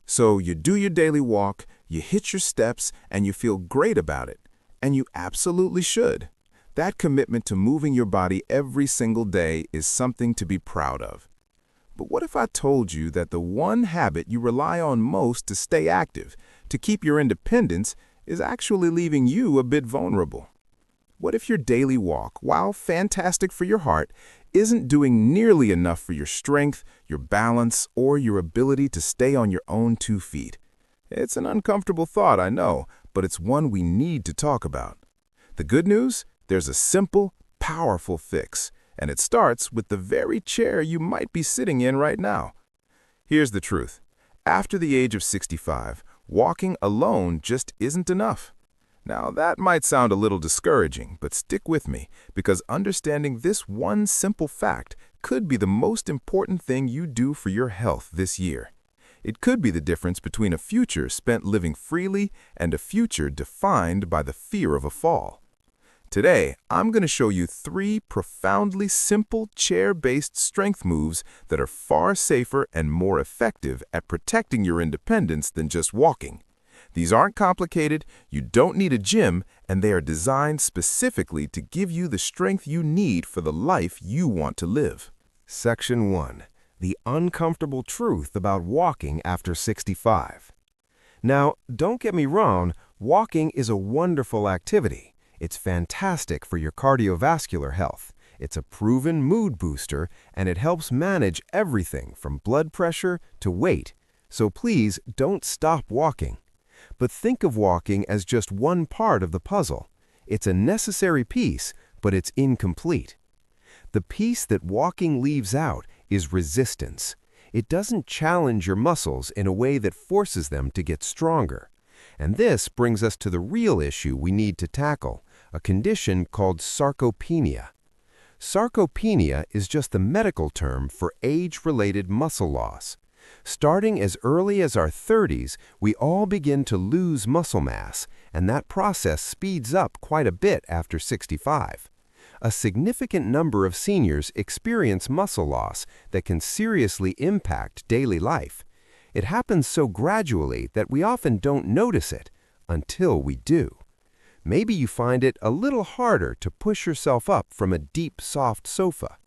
So you do your daily walk, you hit your steps, and you feel great about it. And you absolutely should. That commitment to moving your body every single day is something to be proud of. But what if I told you that the one habit you rely on most to stay active, to keep your independence, is actually leaving you a bit vulnerable? What if your daily walk, while fantastic for your heart, isn't doing nearly enough for your strength, your balance, or your ability to stay on your own 2 feet? It's an uncomfortable thought, I know, but it's one we need to talk about. The good news? There's a simple, powerful fix, and it starts with the very chair you might be sitting in right now. Here's the truth. After the age of 65, walking alone just isn't enough. Now, that might sound a little discouraging, but stick with me, because understanding this one simple fact could be the most important thing you do for your health this year. It could be the difference between a future spent living freely and a future defined by the fear of a fall. Today, I'm going to show you 3 profoundly simple chair-based strength moves that are far safer and more effective at protecting your independence than just walking. These aren't complicated, you don't need a gym, and they are designed specifically to give you the strength you need for the life you want to live. Section 1. The uncomfortable truth about walking after 65. Now, don't get me wrong, walking is a wonderful activity. It's fantastic for your cardiovascular health. It's a proven mood booster, and it helps manage everything from blood pressure to weight. So please don't stop walking. But think of walking as just one part of the puzzle. It's a necessary piece, but it's incomplete. The piece that walking leaves out is resistance. It doesn't challenge your muscles in a way that forces them to get stronger. And this brings us to the real issue we need to tackle, a condition called sarcopenia. Sarcopenia is just the medical term for age-related muscle loss. Starting as early as our 30s, we all begin to lose muscle mass, and that process speeds up quite a bit after 65. A significant number of seniors experience muscle loss that can seriously impact daily life. It happens so gradually that we often don't notice it until we do. Maybe you find it a little harder to push yourself up from a deep, soft sofa.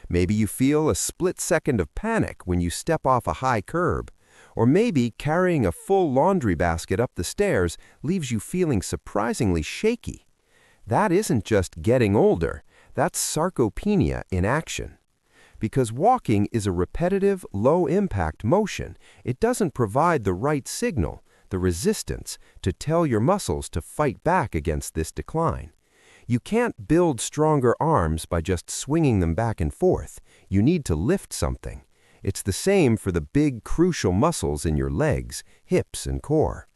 Maybe you feel a split second of panic when you step off a high curb. Or maybe carrying a full laundry basket up the stairs leaves you feeling surprisingly shaky. That isn't just getting older, that's sarcopenia in action. Because walking is a repetitive, low-impact motion, it doesn't provide the right signal, the resistance, to tell your muscles to fight back against this decline. You can't build stronger arms by just swinging them back and forth. You need to lift something. It's the same for the big, crucial muscles in your legs, hips, and core.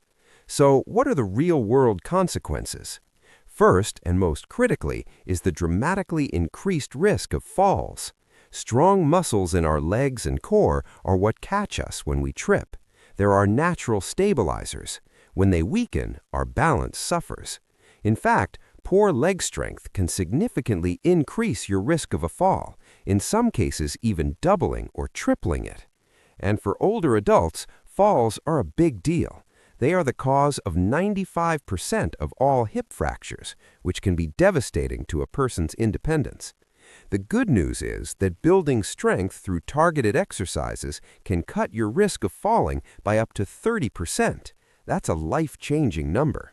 So, what are the real-world consequences? First, and most critically, is the dramatically increased risk of falls. Strong muscles in our legs and core are what catch us when we trip. They're our natural stabilizers. When they weaken, our balance suffers. In fact, poor leg strength can significantly increase your risk of a fall, in some cases even doubling or tripling it. And for older adults, falls are a big deal. They are the cause of 95% of all hip fractures, which can be devastating to a person's independence. The good news is that building strength through targeted exercises can cut your risk of falling by up to 30%. That's a life-changing number.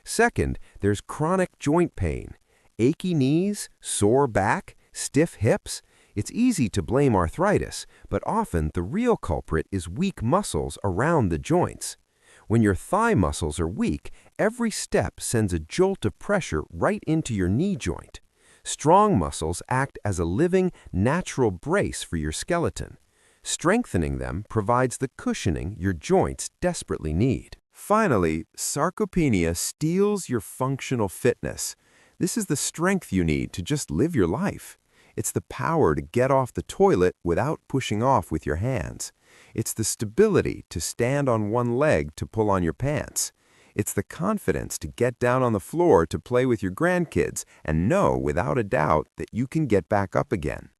Second, there's chronic joint pain. Achy knees, sore back, stiff hips. It's easy to blame arthritis, but often the real culprit is weak muscles around the joints. When your thigh muscles are weak, every step sends a jolt of pressure right into your knee joint. Strong muscles act as a living, natural brace for your skeleton. Strengthening them provides the cushioning your joints desperately need. Finally, sarcopenia steals your functional fitness. This is the strength you need to just live your life. It's the power to get off the toilet without pushing off with your hands. It's the stability to stand on one leg to pull on your pants. It's the confidence to get down on the floor to play with your grandkids and know without a doubt that you can get back up again.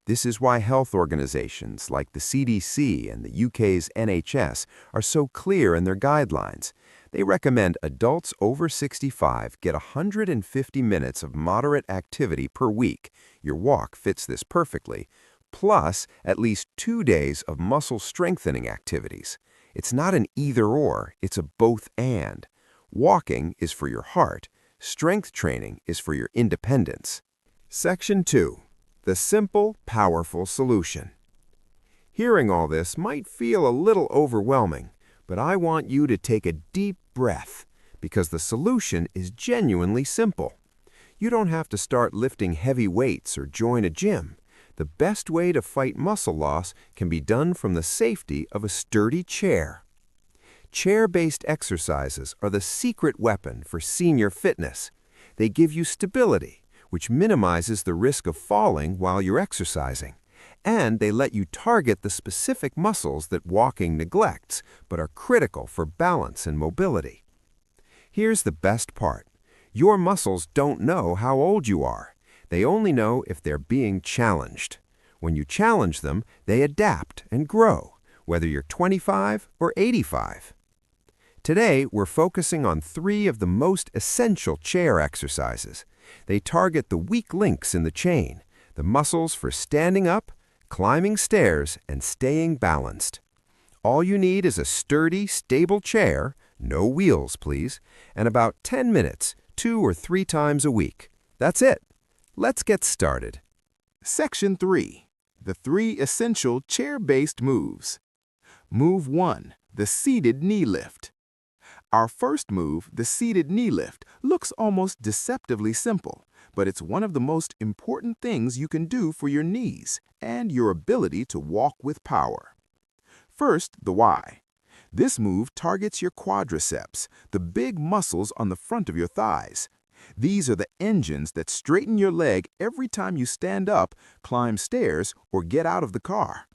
This is why health organizations like the CDC and the UK's NHS are so clear in their guidelines. They recommend adults over 65 get 150 minutes of moderate activity per week. Your walk fits this perfectly, plus at least 2 days of muscle strengthening activities. It's not an either-or, it's a both-and. Walking is for your heart. Strength training is for your independence. Section 2. The simple, powerful solution. Hearing all this might feel a little overwhelming, but I want you to take a deep breath because the solution is genuinely simple. You don't have to start lifting heavy weights or join a gym. The best way to fight muscle loss can be done from the safety of a sturdy chair. Chair-based exercises are the secret weapon for senior fitness. They give you stability, which minimizes the risk of falling while you're exercising. And they let you target the specific muscles that walking neglects, but are critical for balance and mobility. Here's the best part. Your muscles don't know how old you are. They only know if they're being challenged. When you challenge them, they adapt and grow, whether you're 25 or 85. Today, we're focusing on 3 of the most essential chair exercises. They target the weak links in the chain, the muscles for standing up, climbing stairs, and staying balanced. All you need is a sturdy, stable chair, no wheels please, and about 10 minutes, 2 or 3 times a week. That's it. Let's get started. Section 3. The 3 essential chair-based moves. Move 1. The seated knee lift. Our first move, the seated knee lift, looks almost deceptively simple, but it's one of the most important things you can do for your knees and your ability to walk with power. First, the why. This move targets your quadriceps, the big muscles on the front of your thighs. These are the engines that straighten your leg every time you stand up, climb stairs, or get out of the car.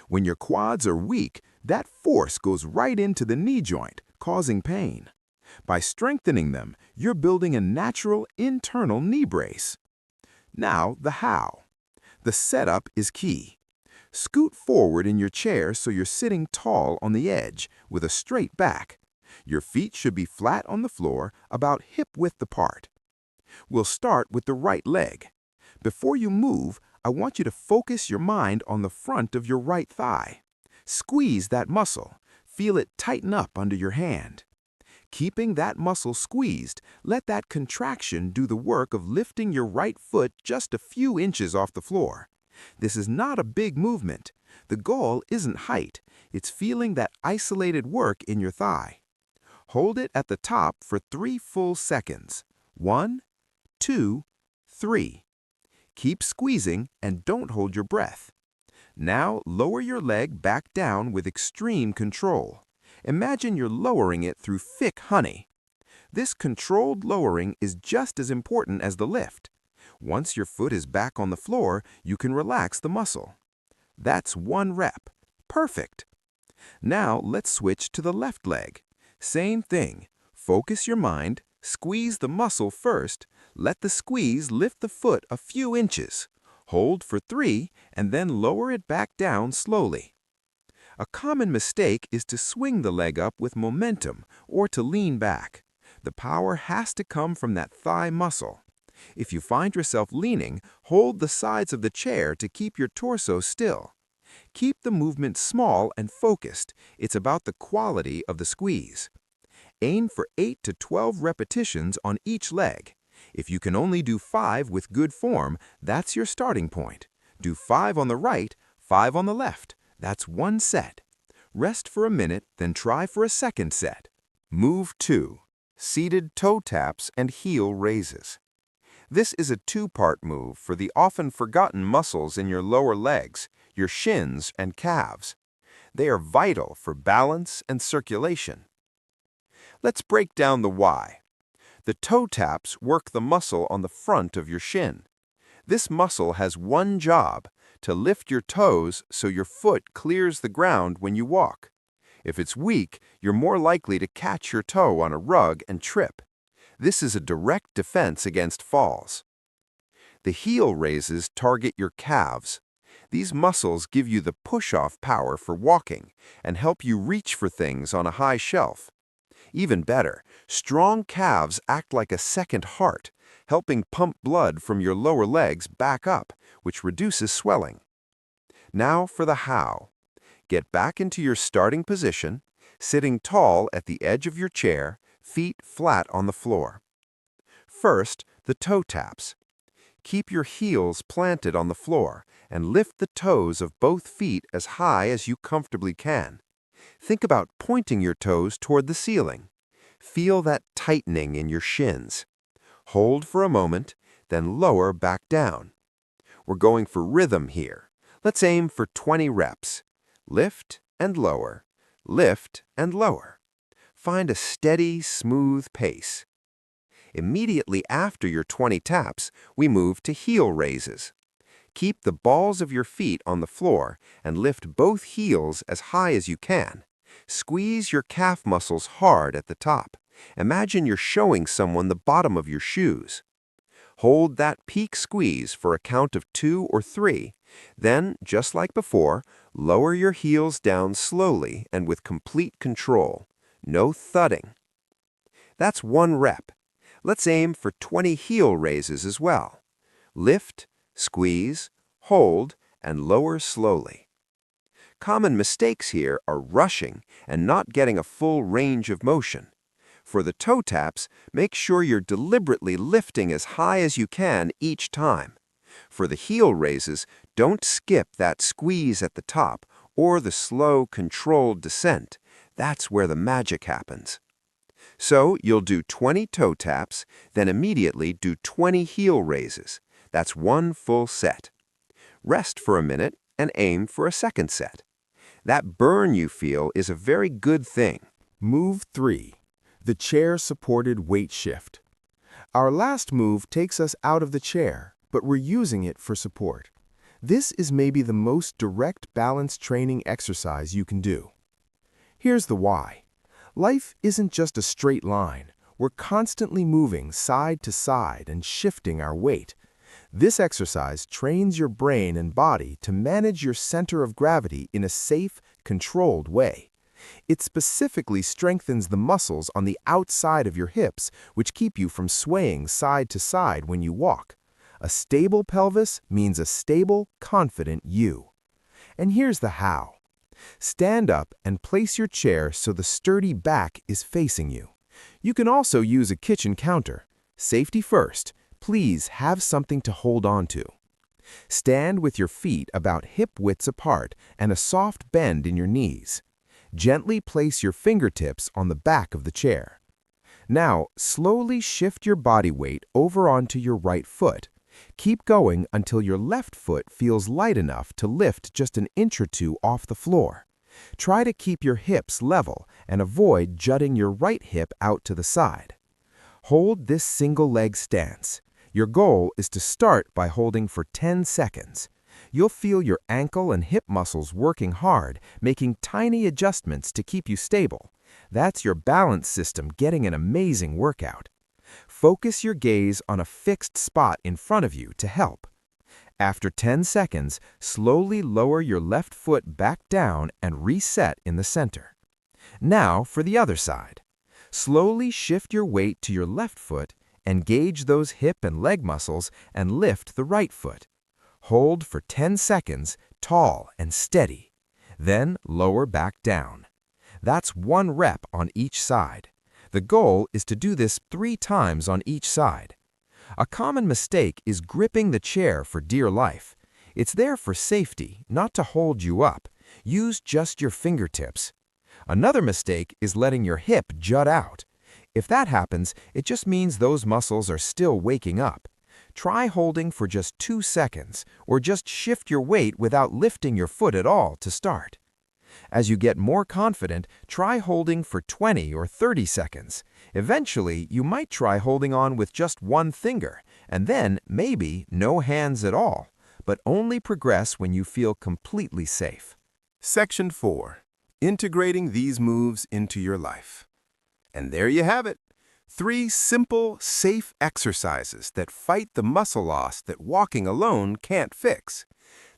When your quads are weak, that force goes right into the knee joint, causing pain. By strengthening them, you're building a natural internal knee brace. Now, the how. The setup is key. Scoot forward in your chair so you're sitting tall on the edge with a straight back. Your feet should be flat on the floor, about hip-width apart. We'll start with the right leg. Before you move, I want you to focus your mind on the front of your right thigh. Squeeze that muscle. Feel it tighten up under your hand. Keeping that muscle squeezed, let that contraction do the work of lifting your right foot just a few inches off the floor. This is not a big movement. The goal isn't height. It's feeling that isolated work in your thigh. Hold it at the top for 3 full seconds. 1, 2, 3. Keep squeezing and don't hold your breath. Now lower your leg back down with extreme control. Imagine you're lowering it through thick honey. This controlled lowering is just as important as the lift. Once your foot is back on the floor, you can relax the muscle. That's 1 rep. Perfect. Now let's switch to the left leg. Same thing. Focus your mind, squeeze the muscle first, let the squeeze lift the foot a few inches. Hold for 3, and then lower it back down slowly. A common mistake is to swing the leg up with momentum or to lean back. The power has to come from that thigh muscle. If you find yourself leaning, hold the sides of the chair to keep your torso still. Keep the movement small and focused. It's about the quality of the squeeze. Aim for 8 to 12 repetitions on each leg. If you can only do 5 with good form, that's your starting point. Do 5 on the right, 5 on the left. That's 1 set. Rest for a minute, then try for a second set. Move 2. Seated toe taps and heel raises. This is a 2-part move for the often forgotten muscles in your lower legs, your shins and calves. They are vital for balance and circulation. Let's break down the why. The toe taps work the muscle on the front of your shin. This muscle has one job, to lift your toes so your foot clears the ground when you walk. If it's weak, you're more likely to catch your toe on a rug and trip. This is a direct defense against falls. The heel raises target your calves. These muscles give you the push-off power for walking and help you reach for things on a high shelf. Even better, strong calves act like a second heart, helping pump blood from your lower legs back up, which reduces swelling. Now for the how. Get back into your starting position, sitting tall at the edge of your chair, feet flat on the floor. First, the toe taps. Keep your heels planted on the floor and lift the toes of both feet as high as you comfortably can. Think about pointing your toes toward the ceiling. Feel that tightening in your shins. Hold for a moment, then lower back down. We're going for rhythm here. Let's aim for 20 reps. Lift and lower, lift and lower. Find a steady, smooth pace. Immediately after your 20 taps, we move to heel raises. Keep the balls of your feet on the floor and lift both heels as high as you can. Squeeze your calf muscles hard at the top. Imagine you're showing someone the bottom of your shoes. Hold that peak squeeze for a count of 2 or 3. Then, just like before, lower your heels down slowly and with complete control. No thudding. That's 1 rep. Let's aim for 20 heel raises as well. Lift, squeeze, hold, and lower slowly. Common mistakes here are rushing and not getting a full range of motion. For the toe taps, make sure you're deliberately lifting as high as you can each time. For the heel raises, don't skip that squeeze at the top or the slow, controlled descent. That's where the magic happens. So you'll do 20 toe taps, then immediately do 20 heel raises. That's 1 full set. Rest for a minute and aim for a second set. That burn you feel is a very good thing. Move 3. The chair-supported weight shift. Our last move takes us out of the chair, but we're using it for support. This is maybe the most direct balance training exercise you can do. Here's the why. Life isn't just a straight line. We're constantly moving side to side and shifting our weight. This exercise trains your brain and body to manage your center of gravity in a safe, controlled way. It specifically strengthens the muscles on the outside of your hips, which keep you from swaying side to side when you walk. A stable pelvis means a stable, confident you. And here's the how. Stand up and place your chair so the sturdy back is facing you. You can also use a kitchen counter. Safety first. Please have something to hold on to. Stand with your feet about hip widths apart and a soft bend in your knees. Gently place your fingertips on the back of the chair. Now, slowly shift your body weight over onto your right foot. Keep going until your left foot feels light enough to lift just an inch or 2 off the floor. Try to keep your hips level and avoid jutting your right hip out to the side. Hold this single leg stance. Your goal is to start by holding for 10 seconds. You'll feel your ankle and hip muscles working hard, making tiny adjustments to keep you stable. That's your balance system getting an amazing workout. Focus your gaze on a fixed spot in front of you to help. After 10 seconds, slowly lower your left foot back down and reset in the center. Now for the other side. Slowly shift your weight to your left foot, engage those hip and leg muscles, and lift the right foot. Hold for 10 seconds, tall and steady. Then lower back down. That's 1 rep on each side. The goal is to do this 3 times on each side. A common mistake is gripping the chair for dear life. It's there for safety, not to hold you up. Use just your fingertips. Another mistake is letting your hip jut out. If that happens, it just means those muscles are still waking up. Try holding for just 2 seconds, or just shift your weight without lifting your foot at all to start. As you get more confident, try holding for 20 or 30 seconds. Eventually, you might try holding on with just 1 finger, and then, maybe, no hands at all, but only progress when you feel completely safe. Section 4. Integrating these moves into your life. And there you have it. 3 simple, safe exercises that fight the muscle loss that walking alone can't fix.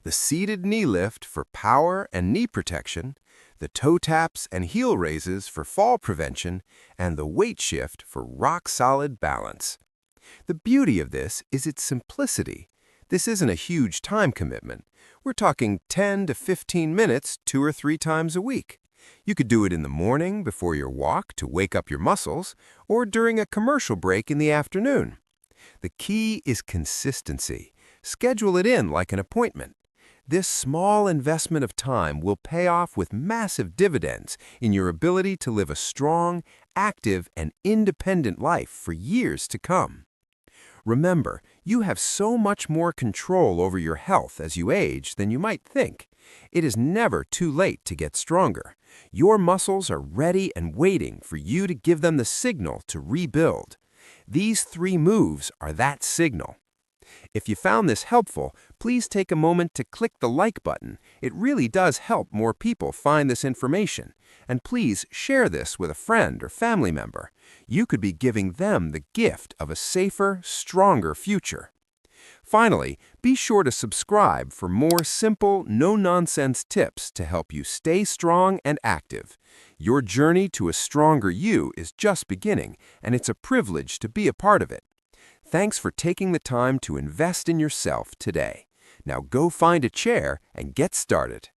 the seated knee lift for power and knee protection, the toe taps and heel raises for fall prevention, and the weight shift for rock-solid balance. The beauty of this is its simplicity. This isn't a huge time commitment. We're talking 10 to 15 minutes 2 or 3 times a week. You could do it in the morning before your walk to wake up your muscles, or during a commercial break in the afternoon. The key is consistency. Schedule it in like an appointment. This small investment of time will pay off with massive dividends in your ability to live a strong, active, and independent life for years to come. Remember, you have so much more control over your health as you age than you might think. It is never too late to get stronger. Your muscles are ready and waiting for you to give them the signal to rebuild. These 3 moves are that signal. If you found this helpful, please take a moment to click the like button. It really does help more people find this information. And please share this with a friend or family member. You could be giving them the gift of a safer, stronger future. Finally, be sure to subscribe for more simple, no-nonsense tips to help you stay strong and active. Your journey to a stronger you is just beginning, and it's a privilege to be a part of it. Thanks for taking the time to invest in yourself today. Now go find a chair and get started.